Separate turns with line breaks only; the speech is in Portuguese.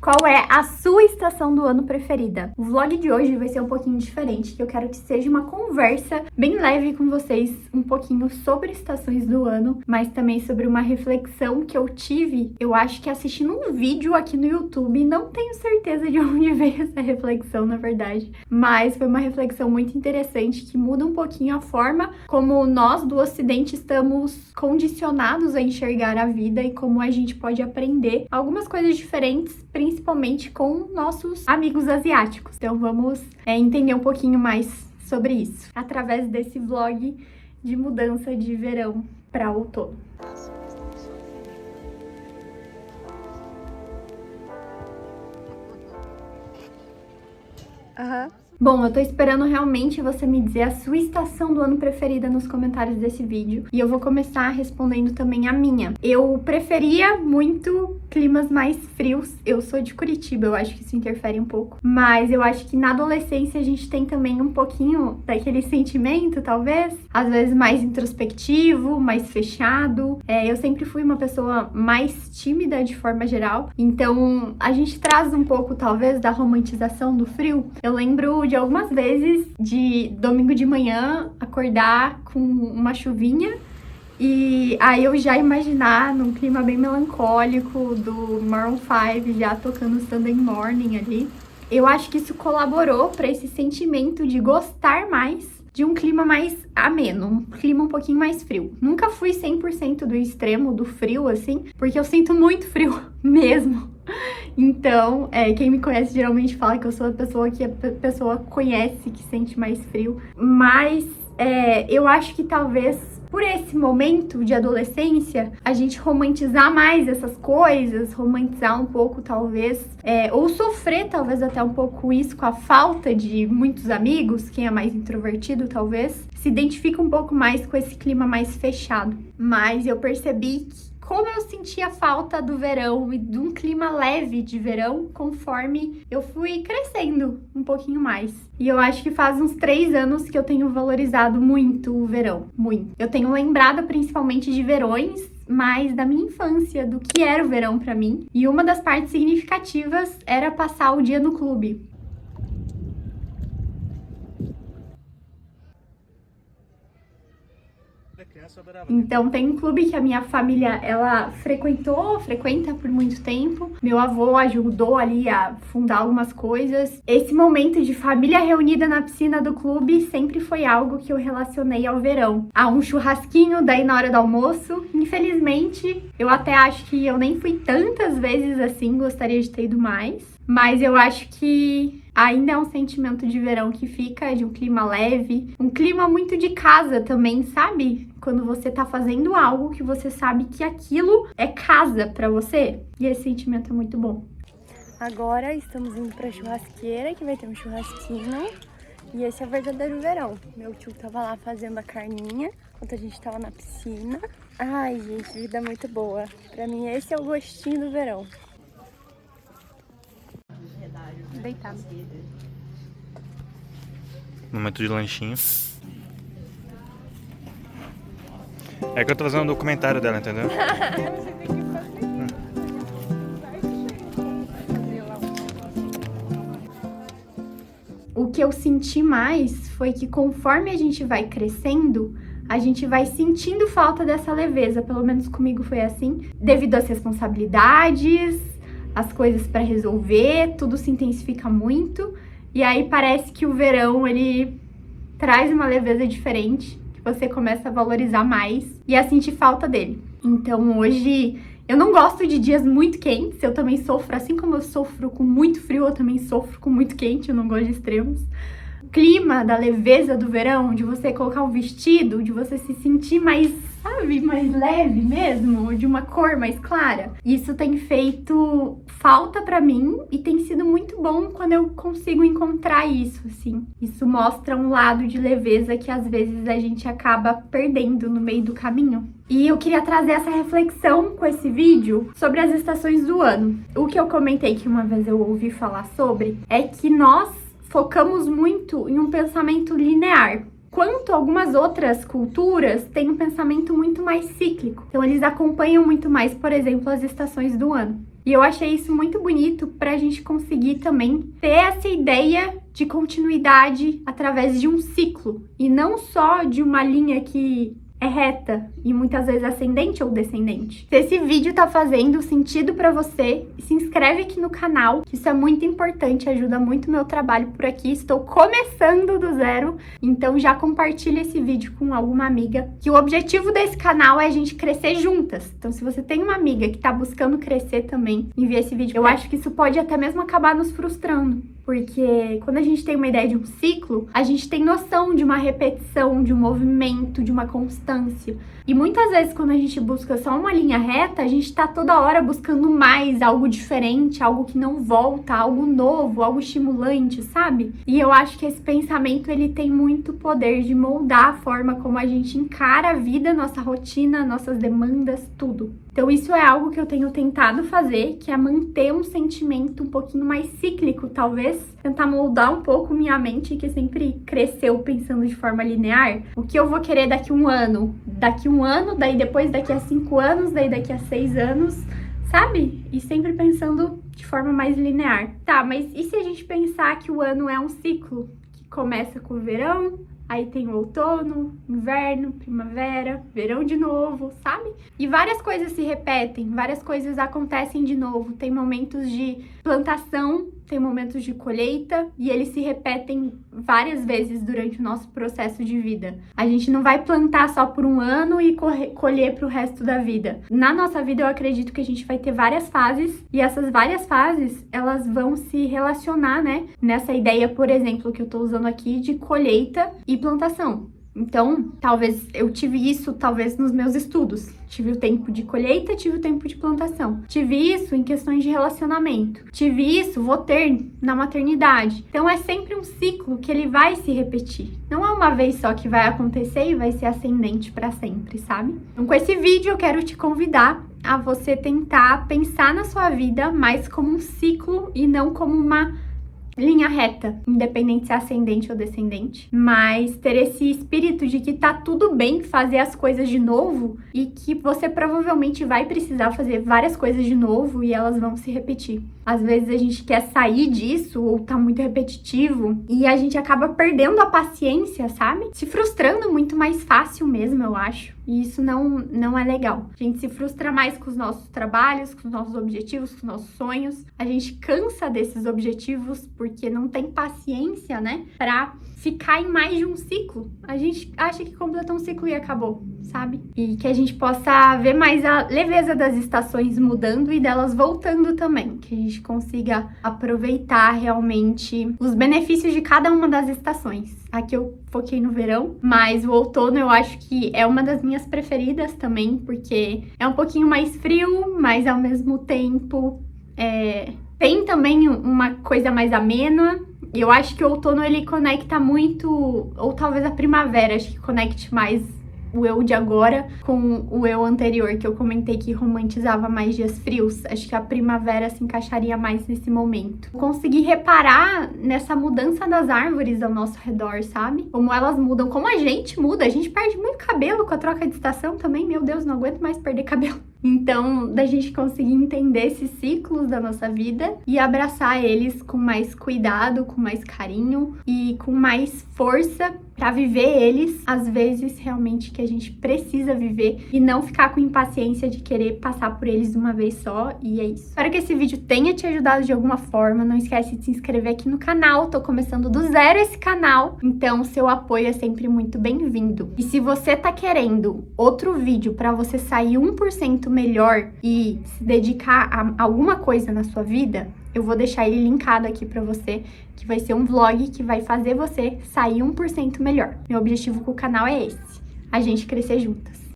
Qual é a sua estação do ano preferida? O vlog de hoje vai ser um pouquinho diferente, que eu quero que seja uma conversa bem leve com vocês, um pouquinho sobre estações do ano, mas também sobre uma reflexão que eu tive, eu acho que assistindo um vídeo aqui no YouTube, não tenho certeza de onde veio essa reflexão, na verdade, mas foi uma reflexão muito interessante que muda um pouquinho a forma como nós do Ocidente estamos condicionados a enxergar a vida e como a gente pode aprender algumas coisas diferentes, principalmente com nossos amigos asiáticos. Então vamos entender um pouquinho mais sobre isso através desse vlog de mudança de verão para outono. Bom, eu tô esperando realmente você me dizer a sua estação do ano preferida nos comentários desse vídeo. E eu vou começar respondendo também a minha. Eu preferia muito climas mais frios. Eu sou de Curitiba, eu acho que isso interfere um pouco. Mas eu acho que na adolescência a gente tem também um pouquinho daquele sentimento, talvez. Às vezes mais introspectivo, mais fechado. Eu sempre fui uma pessoa mais tímida de forma geral. Então a gente traz um pouco, talvez, da romantização do frio. Eu lembro de algumas vezes de domingo de manhã acordar com uma chuvinha e aí eu já imaginar num clima bem melancólico do Maroon 5 já tocando Sunday Morning ali. Eu acho que isso colaborou para esse sentimento de gostar mais de um clima mais ameno, um clima um pouquinho mais frio. Nunca fui 100% do extremo do frio, assim, porque eu sinto muito frio mesmo. Então, quem me conhece geralmente fala que eu sou a pessoa que a pessoa conhece, que sente mais frio. Mas eu acho que talvez por esse momento de adolescência, a gente romantizar mais essas coisas, romantizar um pouco talvez, ou sofrer talvez até um pouco isso com a falta de muitos amigos, quem é mais introvertido talvez, se identifica um pouco mais com esse clima mais fechado. Mas eu percebi que como eu sentia falta do verão e de um clima leve de verão conforme eu fui crescendo um pouquinho mais. E eu acho que faz uns 3 anos que eu tenho valorizado muito o verão, muito. Eu tenho lembrado principalmente de verões, mas da minha infância, do que era o verão pra mim. E uma das partes significativas era passar o dia no clube. Então tem um clube que a minha família, ela frequenta por muito tempo. Meu avô ajudou ali a fundar algumas coisas. Esse momento de família reunida na piscina do clube sempre foi algo que eu relacionei ao verão. Há um churrasquinho daí na hora do almoço. Infelizmente, eu até acho que eu nem fui tantas vezes assim, gostaria de ter ido mais. Mas eu acho que ainda é um sentimento de verão que fica, de um clima leve, um clima muito de casa também, sabe? Quando você tá fazendo algo que você sabe que aquilo é casa pra você. E esse sentimento é muito bom. Agora estamos indo pra churrasqueira, que vai ter um churrasquinho. E esse é o verdadeiro verão. Meu tio tava lá fazendo a carninha, enquanto a gente tava na piscina. Ai, gente, vida muito boa. Pra mim, esse é o gostinho do verão. Deitado.
Momento de lanchinho. É que eu tô fazendo um documentário dela, entendeu?
O que eu senti mais foi que conforme a gente vai crescendo, a gente vai sentindo falta dessa leveza, pelo menos comigo foi assim, devido às responsabilidades, as coisas para resolver, tudo se intensifica muito, e aí parece que o verão, ele traz uma leveza diferente, que você começa a valorizar mais e a sentir falta dele. Então hoje, eu não gosto de dias muito quentes, eu também sofro, assim como eu sofro com muito frio, eu também sofro com muito quente, eu não gosto de extremos. O clima da leveza do verão, de você colocar um vestido, de você se sentir mais, sabe, mais leve mesmo, de uma cor mais clara. Isso tem feito falta pra mim e tem sido muito bom quando eu consigo encontrar isso, assim. Isso mostra um lado de leveza que às vezes a gente acaba perdendo no meio do caminho. E eu queria trazer essa reflexão com esse vídeo sobre as estações do ano. O que eu comentei que uma vez eu ouvi falar sobre é que nós focamos muito em um pensamento linear. Quanto algumas outras culturas têm um pensamento muito mais cíclico. Então eles acompanham muito mais, por exemplo, as estações do ano. E eu achei isso muito bonito pra gente conseguir também ter essa ideia de continuidade através de um ciclo e não só de uma linha que é reta e muitas vezes ascendente ou descendente. Se esse vídeo tá fazendo sentido pra você, se inscreve aqui no canal, que isso é muito importante, ajuda muito o meu trabalho por aqui. Estou começando do zero, então já compartilha esse vídeo com alguma amiga, que o objetivo desse canal é a gente crescer juntas. Então se você tem uma amiga que tá buscando crescer também, envia esse vídeo. Eu acho que isso pode até mesmo acabar nos frustrando, porque quando a gente tem uma ideia de um ciclo, a gente tem noção de uma repetição, de um movimento, de uma constância. E muitas vezes quando a gente busca só uma linha reta, a gente tá toda hora buscando mais, algo diferente, algo que não volta, algo novo, algo estimulante, sabe? E eu acho que esse pensamento, ele tem muito poder de moldar a forma como a gente encara a vida, nossa rotina, nossas demandas, tudo. Então isso é algo que eu tenho tentado fazer, que é manter um sentimento um pouquinho mais cíclico, talvez. Tentar moldar um pouco minha mente, que sempre cresceu pensando de forma linear. O que eu vou querer daqui um ano, daí depois daqui a 5 anos, daí daqui a 6 anos, sabe? E sempre pensando de forma mais linear. Tá, mas e se a gente pensar que o ano é um ciclo? Que começa com o verão, aí tem o outono, inverno, primavera, verão de novo, sabe? E várias coisas se repetem, várias coisas acontecem de novo. Tem momentos de plantação, tem momentos de colheita e eles se repetem várias vezes durante o nosso processo de vida. A gente não vai plantar só por um ano e colher pro resto da vida. Na nossa vida, eu acredito que a gente vai ter várias fases e essas várias fases, elas vão se relacionar, né? Nessa ideia, por exemplo, que eu tô usando aqui de colheita e plantação. Então, talvez eu tive isso, talvez nos meus estudos. Tive o tempo de colheita, tive o tempo de plantação. Tive isso em questões de relacionamento. Tive isso, vou ter na maternidade. Então, é sempre um ciclo que ele vai se repetir. Não é uma vez só que vai acontecer e vai ser ascendente para sempre, sabe? Então, com esse vídeo, eu quero te convidar a você tentar pensar na sua vida mais como um ciclo e não como uma linha reta, independente se é ascendente ou descendente, mas ter esse espírito de que tá tudo bem fazer as coisas de novo e que você provavelmente vai precisar fazer várias coisas de novo e elas vão se repetir. Às vezes a gente quer sair disso ou tá muito repetitivo e a gente acaba perdendo a paciência, sabe? Se frustrando muito mais fácil mesmo, eu acho. E isso não é legal. A gente se frustra mais com os nossos trabalhos, com os nossos objetivos, com os nossos sonhos. A gente cansa desses objetivos porque não tem paciência, né? Pra ficar em mais de um ciclo. A gente acha que completou um ciclo e acabou, sabe? E que a gente possa ver mais a leveza das estações mudando e delas voltando também. Que a gente consiga aproveitar realmente os benefícios de cada uma das estações. Aqui eu foquei no verão, mas o outono eu acho que é uma das minhas preferidas também, porque é um pouquinho mais frio, mas ao mesmo tempo tem também uma coisa mais amena. Eu acho que o outono ele conecta muito, ou talvez a primavera, acho que conecte mais o eu de agora com o eu anterior, que eu comentei que romantizava mais dias frios. Acho que a primavera se encaixaria mais nesse momento. Consegui reparar nessa mudança das árvores ao nosso redor, sabe? Como elas mudam, como a gente muda. A gente perde muito cabelo com a troca de estação também. Meu Deus, não aguento mais perder cabelo. Então, da gente conseguir entender esses ciclos da nossa vida e abraçar eles com mais cuidado, com mais carinho e com mais força para viver eles, às vezes, realmente que a gente precisa viver e não ficar com impaciência de querer passar por eles de uma vez só, e é isso. Espero que esse vídeo tenha te ajudado de alguma forma. Não esquece de se inscrever aqui no canal, tô começando do zero esse canal, então seu apoio é sempre muito bem-vindo. E se você tá querendo outro vídeo para você sair 1% melhor e se dedicar a alguma coisa na sua vida, eu vou deixar ele linkado aqui pra você, que vai ser um vlog que vai fazer você sair 1% melhor. Meu objetivo com o canal é esse, a gente crescer juntas.